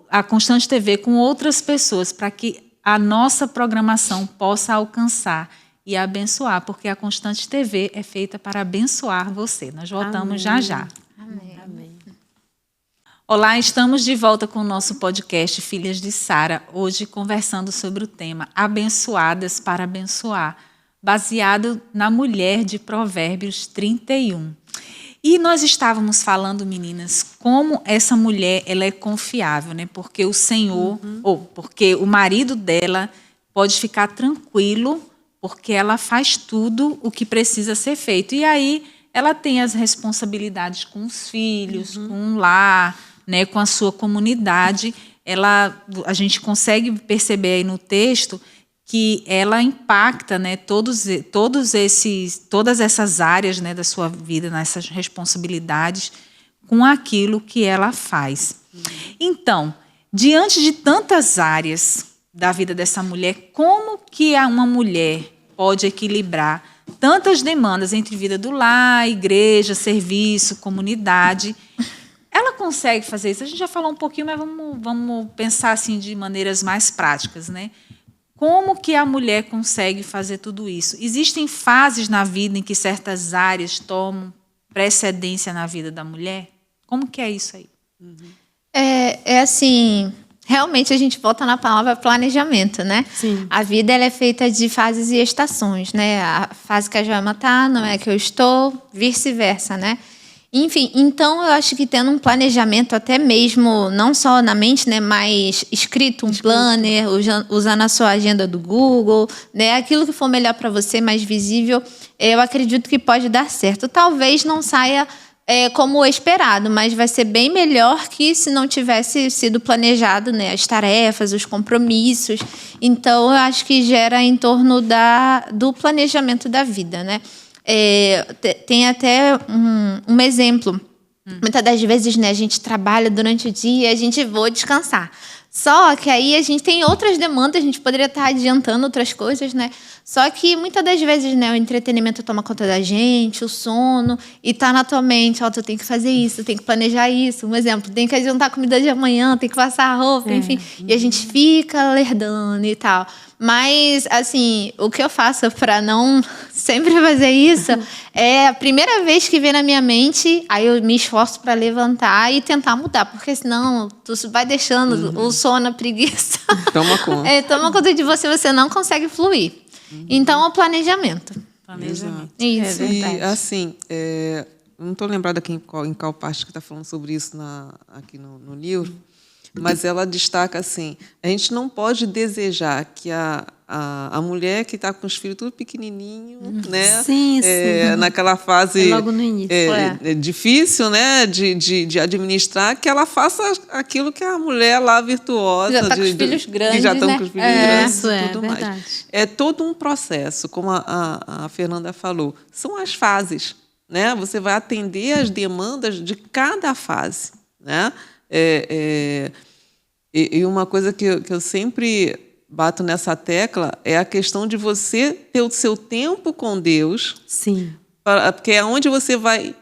a Constante TV com outras pessoas para que a nossa programação possa alcançar e abençoar, porque a Constante TV é feita para abençoar você. Nós voltamos já já. Amém. Amém. Olá, estamos de volta com o nosso podcast Filhas de Sara, hoje conversando sobre o tema Abençoadas para Abençoar, baseado na mulher de Provérbios 31. E nós estávamos falando, meninas, como essa mulher ela é confiável, né? Porque o Senhor, ou porque o marido dela pode ficar tranquilo, porque ela faz tudo o que precisa ser feito. E aí ela tem as responsabilidades com os filhos, com o lar, né, com a sua comunidade. A gente consegue perceber aí no texto que ela impacta, né, todas essas áreas, né, da sua vida, nessas responsabilidades, com aquilo que ela faz. Então, diante de tantas áreas da vida dessa mulher, como que uma mulher pode equilibrar tantas demandas entre vida do lar, igreja, serviço, comunidade? Ela consegue fazer isso? A gente já falou um pouquinho, mas vamos pensar assim de maneiras mais práticas, né? Como que a mulher consegue fazer tudo isso? Existem fases na vida em que certas áreas tomam precedência na vida da mulher? Como que é isso aí? É assim, realmente a gente volta na palavra planejamento, né? Sim. A vida ela é feita de fases e estações, né? A fase que a Joelma está não é que eu estou, vice-versa, né? Enfim, então eu acho que tendo um planejamento até mesmo, não só na mente, né, mas escrito, um planner, usando a sua agenda do Google, né, aquilo que for melhor para você, mais visível, eu acredito que pode dar certo. Talvez não saia como esperado, mas vai ser bem melhor que se não tivesse sido planejado, né, as tarefas, os compromissos. Então, eu acho que gera em torno do planejamento da vida, né? Tem até um exemplo. Muitas das vezes, né, a gente trabalha durante o dia e a gente voa descansar. Só que aí a gente tem outras demandas, a gente poderia estar adiantando outras coisas, né? Só que muitas das vezes, né, o entretenimento toma conta da gente, o sono, e tá na tua mente, tu tem que fazer isso, tem que planejar isso. Um exemplo, tem que adiantar a comida de amanhã, tem que passar a roupa, enfim. E a gente fica lerdando e tal. Mas, assim, o que eu faço para não sempre fazer isso é a primeira vez que vem na minha mente, aí eu me esforço para levantar e tentar mudar, porque senão tu vai deixando o sono, a preguiça. Toma conta. Toma conta de você, você não consegue fluir. Então, é o planejamento. Planejamento. Isso. É verdade. E, assim, não estou lembrada aqui em qual parte que está falando sobre isso aqui no livro, mas ela destaca assim, a gente não pode desejar que a mulher que está com os filhos tudo pequenininho, né? Sim. Naquela fase Logo no início. difícil, né, de administrar, que ela faça aquilo que a mulher lá virtuosa, Já tá com os filhos grandes, que já estão né? com os filhos grandes, Isso é tudo verdade. mais. É todo um processo, como a Fernanda falou, são as fases, né? Você vai atender as demandas de cada fase, né? E uma coisa que eu sempre bato nessa tecla é a questão de você ter o seu tempo com Deus. Sim. Porque é onde você vai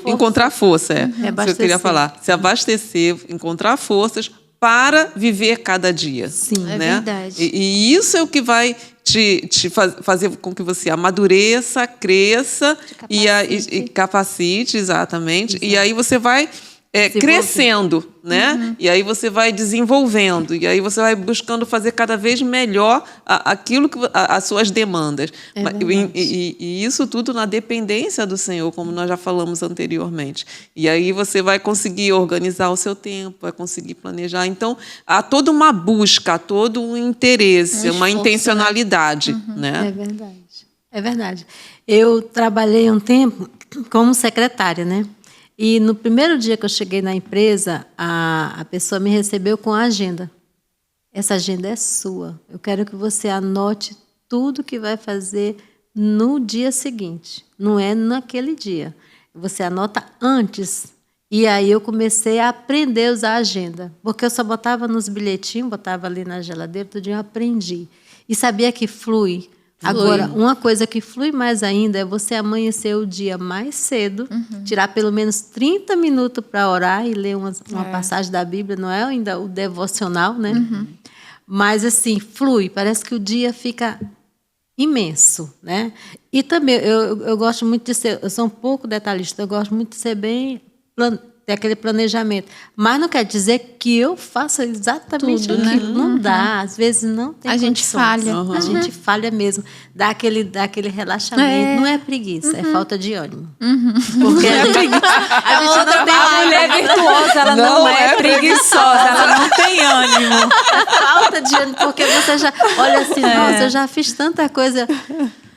encontrar força. Isso que eu queria falar. Se abastecer, encontrar forças para viver cada dia. Sim, né? É verdade. E isso é o que vai te fazer com que você amadureça, cresça e capacite, exatamente. E aí você vai crescendo, né? E aí você vai desenvolvendo, e aí você vai buscando fazer cada vez melhor aquilo que as suas demandas. E isso tudo na dependência do Senhor, como nós já falamos anteriormente. E aí você vai conseguir organizar o seu tempo, vai conseguir planejar. Então, há toda uma busca, há todo um interesse, uma intencionalidade, né? É verdade. É verdade. Eu trabalhei um tempo como secretária, né? E no primeiro dia que eu cheguei na empresa, a pessoa me recebeu com a agenda. Essa agenda é sua. Eu quero que você anote tudo que vai fazer no dia seguinte. Não é naquele dia. Você anota antes. E aí eu comecei a aprender a usar a agenda. Porque eu só botava nos bilhetinhos, botava ali na geladeira, todo dia eu aprendi. E sabia que flui Agora, uma coisa que flui mais ainda é você amanhecer o dia mais cedo, tirar pelo menos 30 minutos para orar e ler uma passagem da Bíblia, não é ainda o devocional, né? Mas, assim, flui, parece que o dia fica imenso, né? E também, eu gosto muito de ser, eu sou um pouco detalhista, eu gosto muito de ser bem, ter aquele planejamento. Mas não quer dizer que eu faça exatamente tudo, aquilo. né? Não dá, às vezes não tem A gente condições. falha. A gente falha mesmo. Dá aquele relaxamento. Não é preguiça, é falta de ânimo. Porque a gente não tem A mulher virtuosa, ela não é preguiçosa, ela não tem ânimo. falta de ânimo, porque você já olha assim, nossa, eu já fiz tanta coisa.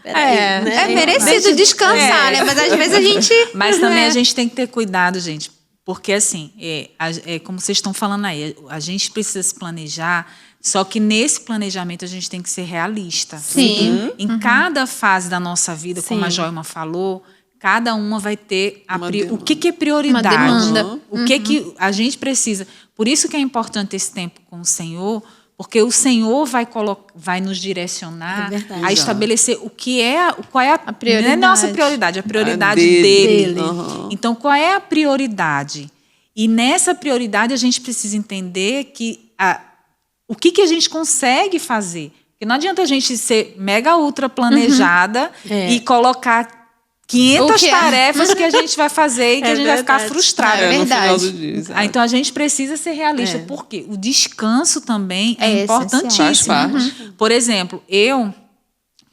Peraí, né? É merecido descansar, né? Mas às vezes a gente... Mas também a gente tem que ter cuidado, gente. Porque, assim, como vocês estão falando aí, a gente precisa se planejar, só que nesse planejamento a gente tem que ser realista. Sim. Em cada fase da nossa vida, como a Sim. Joelma falou, cada uma vai ter o que é Uma prioridade. demanda. O que a gente precisa. Por isso que é importante esse tempo com o Senhor, porque o Senhor vai nos direcionar a estabelecer qual é a prioridade. Não é nossa prioridade, a prioridade dele. Então, qual é a prioridade? E nessa prioridade a gente precisa entender que o que a gente consegue fazer. Porque não adianta a gente ser mega ultra planejada e colocar 500 tarefas que a gente vai fazer e que a gente vai ficar frustrado. É verdade. No final do dia, exato. Então a gente precisa ser realista, porque o descanso também é importantíssimo. Faz parte. Por exemplo,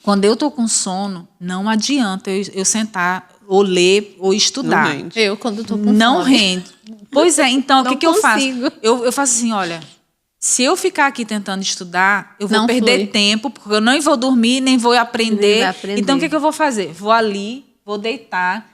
quando eu estou com sono, não adianta eu sentar ou ler ou estudar. Não rende. Eu, quando tô com Não fome. rende. Pois é, então o que eu faço? consigo. Eu faço assim, olha, se eu ficar aqui tentando estudar, eu vou Não perder flui. tempo, porque eu nem vou dormir, nem vou aprender. Nem vai aprender. Então o que eu vou fazer? Vou ali, vou deitar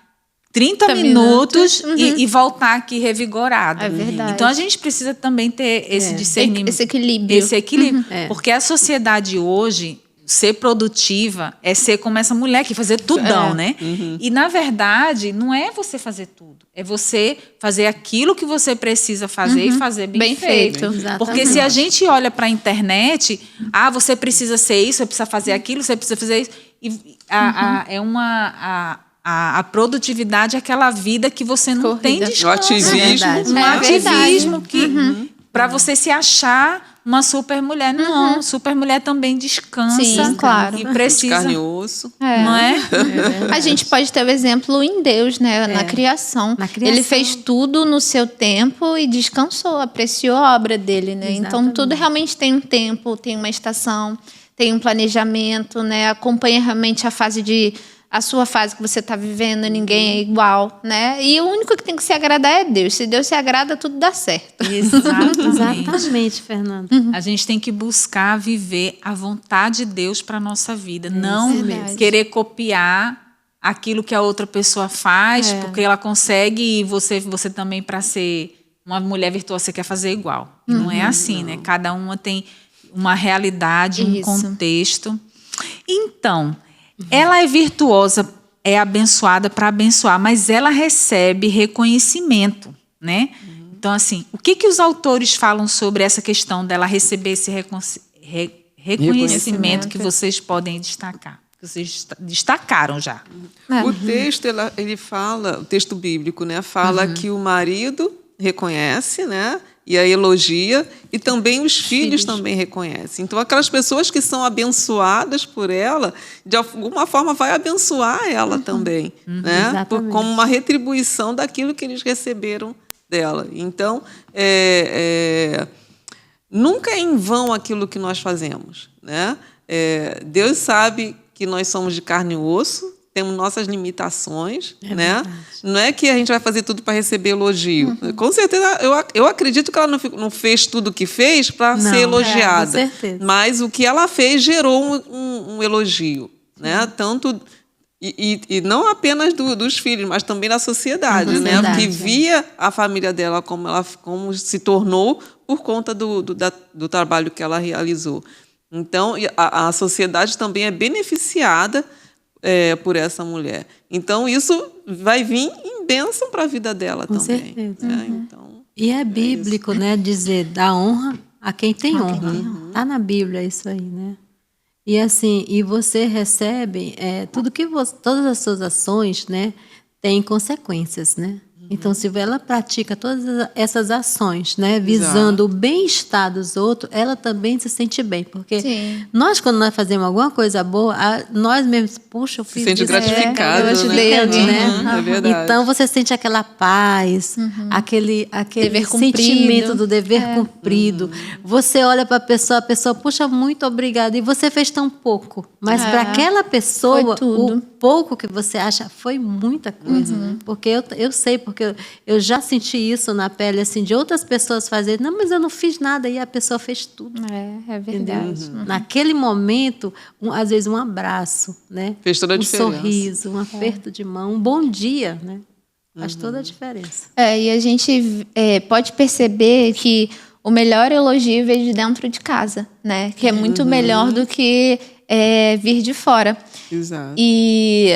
30 30 minutos e voltar aqui revigorada. É verdade. Então a gente precisa também ter esse discernimento. Esse equilíbrio. Esse equilíbrio. Porque a sociedade hoje, ser produtiva é ser como essa mulher que fazer tudão, né? E, na verdade, não é você fazer tudo. É você fazer aquilo que você precisa fazer e fazer bem feito. Exatamente. Porque se a gente olha para a internet, você precisa ser isso, você precisa fazer aquilo, você precisa fazer isso. E a produtividade é aquela vida que você não tem descanso. O ativismo. Um É ativismo que para você se achar uma super mulher. Não, super mulher também descansa. Sim, claro. E De precisa, carne e osso. não é? A gente pode ter o exemplo em Deus, né? Na criação. Na criação. Ele fez tudo no seu tempo e descansou, apreciou a obra dele, né? Então, Exatamente. tudo realmente tem um tempo, tem uma estação, tem um planejamento, né? Acompanha realmente a sua fase que você está vivendo, ninguém é igual, né? E o único que tem que se agradar é Deus. Se Deus se agrada, tudo dá certo. Exatamente, Fernanda. A gente tem que buscar viver a vontade de Deus para a nossa vida. Não verdade. querer copiar aquilo que a outra pessoa faz, porque ela consegue e você também, para ser uma mulher virtuosa, você quer fazer igual. E não é assim, né? Cada uma tem uma realidade, um Isso. contexto. Então, ela é virtuosa, é abençoada para abençoar, mas ela recebe reconhecimento, né? Então, assim, o que os autores falam sobre essa questão dela receber esse reconhecimento que vocês podem destacar? Que vocês destacaram já. O texto, ele fala, o texto bíblico, né, fala que o marido reconhece, né, e a elogia, e também os filhos também reconhecem. Então, aquelas pessoas que são abençoadas por ela, de alguma forma vai abençoar ela também, né, Exatamente. como uma retribuição daquilo que eles receberam dela. Então, nunca é em vão aquilo que nós fazemos, né? Deus sabe que nós somos de carne e osso, temos nossas limitações, né? Verdade. Não é que a gente vai fazer tudo para receber elogio. Com certeza, eu acredito que ela não fez tudo o que fez para Não, ser elogiada. com certeza. Mas o que ela fez gerou um elogio, né? Tanto e não apenas dos filhos, mas também da sociedade, né? sociedade, Que via a família dela como se tornou por conta do trabalho que ela realizou. Então, a sociedade também é beneficiada por essa mulher. Então, isso vai vir em bênção para a vida dela Com também. certeza. Né? Então, E é bíblico, né, dizer dá honra a quem tem honra. Está na Bíblia isso aí, né? E assim, e você recebe tudo que todas as suas ações, né, têm consequências, né? Então, se ela pratica todas essas ações, né, visando o bem-estar dos outros, ela também se sente bem. Porque Sim. nós, quando nós fazemos alguma coisa boa, nós mesmos, puxa, eu fiz Se sente isso. gratificado, eu ajudei né? alguém. É verdade. Então, você sente aquela paz, aquele Dever cumprido. sentimento do dever cumprido. Você olha para a pessoa, puxa, muito obrigada. E você fez tão pouco. Mas para aquela pessoa, Foi tudo. o pouco que você acha foi muita coisa. Porque eu sei, porque eu já senti isso na pele, assim, de outras pessoas fazerem. Não, mas eu não fiz nada. E a pessoa fez tudo. É Entendeu? verdade. Naquele momento, às vezes um abraço, né? Fez toda a um diferença. sorriso, um aperto de mão, um bom dia, né? Faz toda a diferença. E a gente pode perceber que o melhor elogio veio de dentro de casa, né? Que é muito melhor do que vir de fora. Exato. E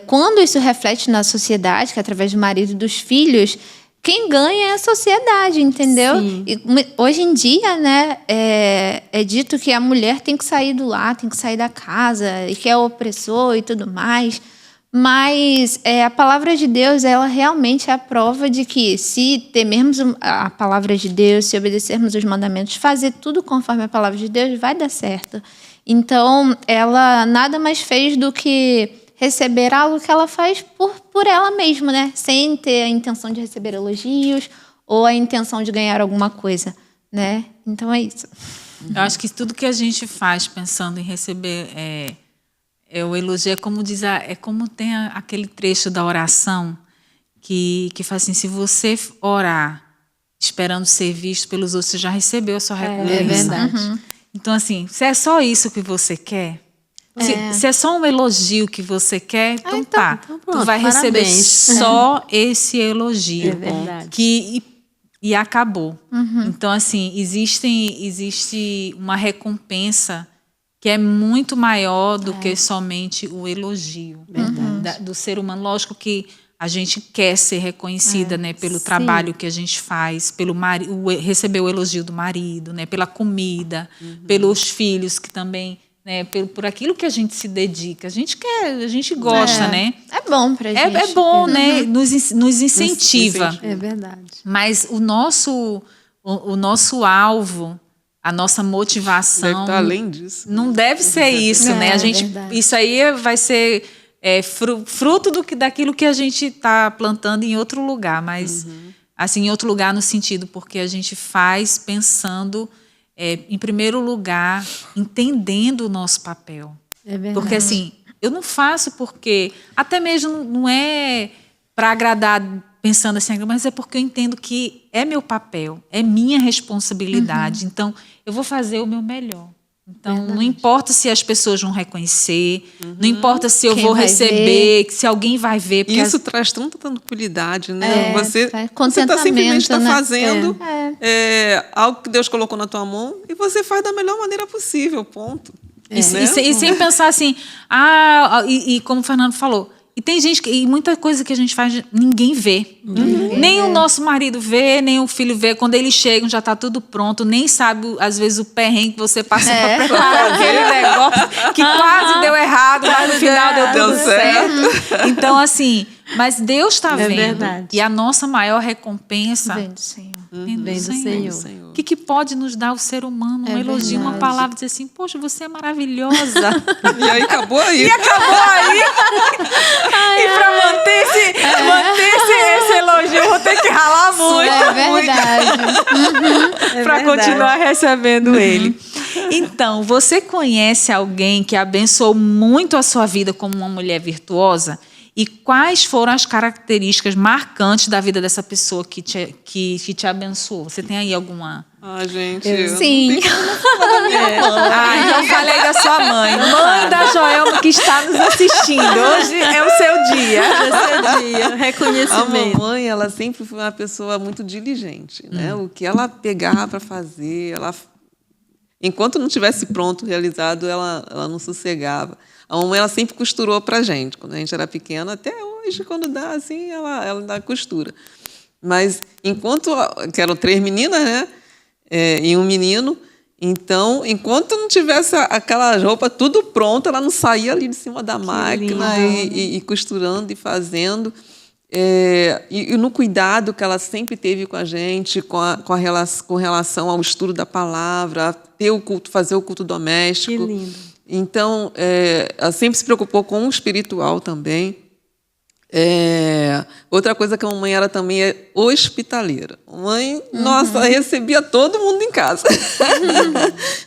quando isso reflete na sociedade, que é através do marido e dos filhos, quem ganha é a sociedade, entendeu? Sim. E hoje em dia, né, é dito que a mulher tem que sair do lar, tem que sair da casa, e que é opressor e tudo mais. Mas a palavra de Deus, ela realmente é a prova de que se temermos a palavra de Deus, se obedecermos os mandamentos, fazer tudo conforme a palavra de Deus, vai dar certo. Então, ela nada mais fez do que receber algo que ela faz por ela mesma, né? Sem ter a intenção de receber elogios ou a intenção de ganhar alguma coisa, né? Então, é isso. Eu acho que tudo que a gente faz pensando em receber o elogio, é como tem aquele trecho da oração que faz assim, se você orar esperando ser visto pelos outros, você já recebeu a sua recompensa. É verdade. Então, assim, se é só isso que você quer, se é só um elogio que você quer, então tá. então pronto, Tu vai receber parabéns. só esse elogio. É verdade. E acabou. Então, assim, existe uma recompensa que é muito maior do que somente o elogio do ser humano. Lógico que a gente quer ser reconhecida, né, pelo trabalho que a gente faz, pelo receber o elogio do marido, né, pela comida, pelos filhos que também, né, por aquilo que a gente se dedica. A gente gosta, né? É bom pra gente. É bom, né? Nos incentiva. É verdade. Mas o nosso alvo, a nossa motivação Deve estar além disso. não deve ser isso, né? verdade. Isso aí vai ser fruto daquilo que a gente está plantando em outro lugar, mas assim, em outro lugar no sentido porque a gente faz pensando em primeiro lugar entendendo o nosso papel. É verdade. Porque assim, eu não faço porque até mesmo não é para agradar pensando assim, mas é porque eu entendo que é meu papel, é minha responsabilidade. Então, eu vou fazer o meu melhor. Então, não importa se as pessoas vão reconhecer, não importa se eu Quem vou vai receber, se alguém vai ver. Porque Isso traz tanta tranquilidade, né? Você traz está simplesmente contentamento, né? fazendo algo que Deus colocou na tua mão e você faz da melhor maneira possível, ponto. E sem pensar assim, e como o Fernando falou, e tem gente e muita coisa que a gente faz, ninguém vê. Nem o nosso marido vê, nem o filho vê. Quando eles chegam, já está tudo pronto, nem sabe, às vezes, o perrengue que você passou para preparar aquele negócio que quase deu errado, mas no final deu tudo certo. Então, assim, mas Deus está vendo. Verdade. E a nossa maior recompensa Vem do Senhor. vem do Vem do Senhor. Senhor. O que pode nos dar o ser humano? Um elogio, uma palavra, dizer assim, poxa, você é maravilhosa. E aí acabou aí. Acabou aí. E para manter esse elogio, eu vou ter que ralar muito. É verdade. Para continuar recebendo ele. Então, você conhece alguém que abençoou muito a sua vida como uma mulher virtuosa? E quais foram as características marcantes da vida dessa pessoa que te abençoou? Você tem aí alguma? Gente. Sim. Então falei da sua mãe. Mãe da Joelma que está nos assistindo. Hoje é o seu dia. A Reconhecimento. mamãe, ela sempre foi uma pessoa muito diligente, né? O que ela pegava para fazer, enquanto não tivesse pronto, realizado, ela não sossegava. A mamãe, ela sempre costurou para a gente. Quando a gente era pequena, até hoje, quando dá assim, ela dá costura. Mas enquanto que eram 3 meninas, né? E um menino, Então, enquanto não tivesse aquela roupa tudo pronta, ela não saía ali de cima da máquina e costurando e fazendo. E no cuidado que ela sempre teve com a gente, com relação ao estudo da palavra, ter o culto, fazer o culto doméstico. Que lindo. Então, ela sempre se preocupou com o espiritual também. Outra coisa que a mamãe era também é hospitaleira. A mãe, nossa, recebia todo mundo em casa.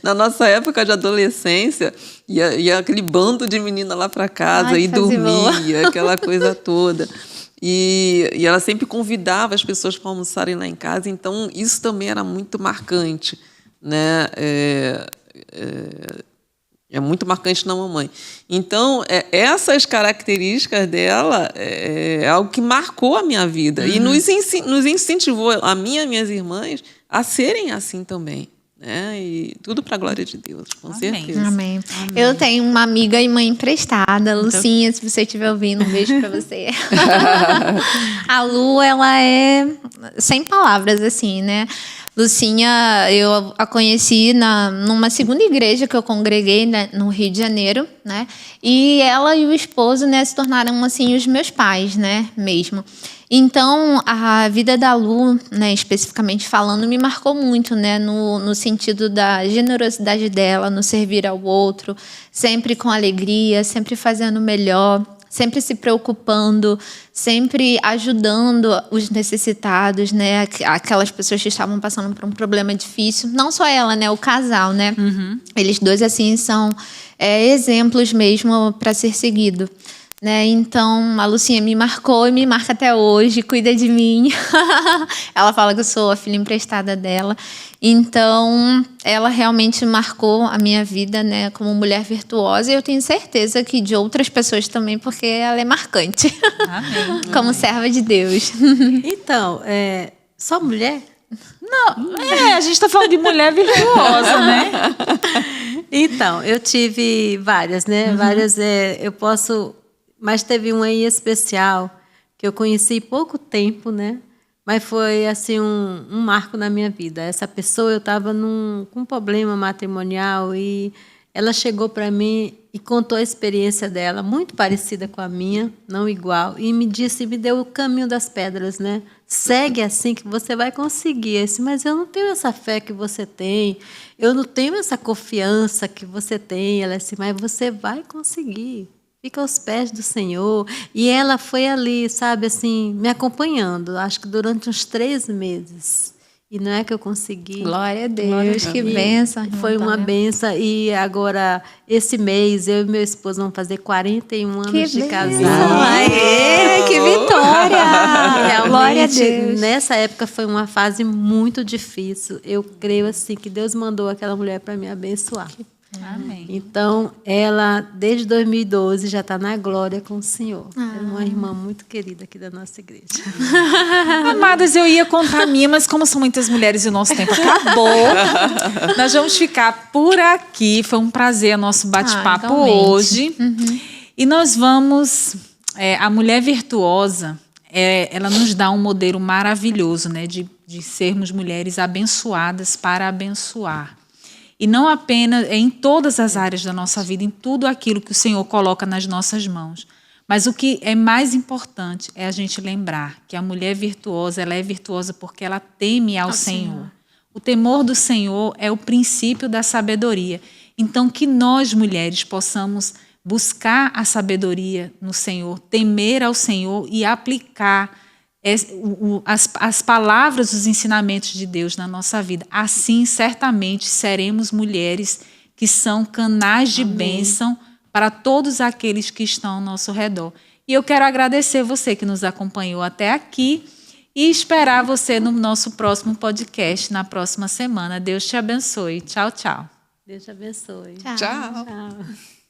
Na nossa época de adolescência, ia aquele bando de menina lá para casa e dormia, aquela coisa toda. E ela sempre convidava as pessoas para almoçarem lá em casa, então isso também era muito marcante, né? É muito marcante na mamãe. Então, essas características dela é algo que marcou a minha vida e nos incentivou, a mim e as minhas irmãs, a serem assim também. Né? E tudo para a glória de Deus, com certeza. Amém. Eu tenho uma amiga e mãe emprestada, Lucinha, se você estiver ouvindo, um beijo para você. A Lu, ela é sem palavras, assim, né? Lucinha, eu a conheci numa segunda igreja que eu congreguei, né, no Rio de Janeiro, né? E ela e o esposo, né, se tornaram assim os meus pais, né, mesmo. Então, a vida da Lu, né, especificamente falando, me marcou muito, né, no sentido da generosidade dela, no servir ao outro, sempre com alegria, sempre fazendo o melhor, sempre se preocupando, sempre ajudando os necessitados, né, aquelas pessoas que estavam passando por um problema difícil. Não só ela, né, o casal, né, eles dois assim são exemplos mesmo para ser seguido. Né? Então, a Lucinha me marcou e me marca até hoje, cuida de mim. Ela fala que eu sou a filha emprestada dela. Então, ela realmente marcou a minha vida, né, como mulher virtuosa. E eu tenho certeza que de outras pessoas também, porque ela é marcante. Amém. Como serva de Deus. Então, só mulher? Não, a gente está falando de mulher virtuosa, né? Então, eu tive várias, né? Várias, eu posso... Mas teve uma aí especial que eu conheci pouco tempo, né? Mas foi assim um marco na minha vida. Essa pessoa, eu estava com um problema matrimonial e ela chegou para mim e contou a experiência dela, muito parecida com a minha, não igual, e me deu o caminho das pedras, né? Segue assim que você vai conseguir. Eu disse, mas eu não tenho essa fé que você tem, eu não tenho essa confiança que você tem. Ela disse, mas você vai conseguir. Fica aos pés do Senhor. E ela foi ali, sabe, assim, me acompanhando, acho que durante uns 3 meses. E não é que eu consegui. Glória a Deus, que bênção. Foi uma bênção. E agora, esse mês, eu e meu esposo vamos fazer 41 anos de casado. Que vitória! Realmente, glória a Deus. Nessa época foi uma fase muito difícil. Eu creio assim que Deus mandou aquela mulher para me abençoar. Amém. Então, ela, desde 2012, já está na glória com o Senhor. É uma irmã muito querida aqui da nossa igreja. Amadas, eu ia contar a minha, mas como são muitas mulheres e o nosso tempo acabou, nós vamos ficar por aqui. Foi um prazer o nosso bate-papo hoje. E nós vamos... a mulher virtuosa, ela nos dá um modelo maravilhoso, né, de sermos mulheres abençoadas para abençoar. E não apenas em todas as áreas da nossa vida, em tudo aquilo que o Senhor coloca nas nossas mãos. Mas o que é mais importante é a gente lembrar que a mulher virtuosa, ela é virtuosa porque ela teme ao Senhor. O temor do Senhor é o princípio da sabedoria. Então, que nós, mulheres, possamos buscar a sabedoria no Senhor, temer ao Senhor e aplicar as palavras, os ensinamentos de Deus na nossa vida. Assim, certamente, seremos mulheres que são canais de bênção para todos aqueles que estão ao nosso redor. E eu quero agradecer você que nos acompanhou até aqui e esperar você no nosso próximo podcast, na próxima semana. Deus te abençoe. Tchau, tchau. Deus te abençoe. Tchau. Tchau. Tchau.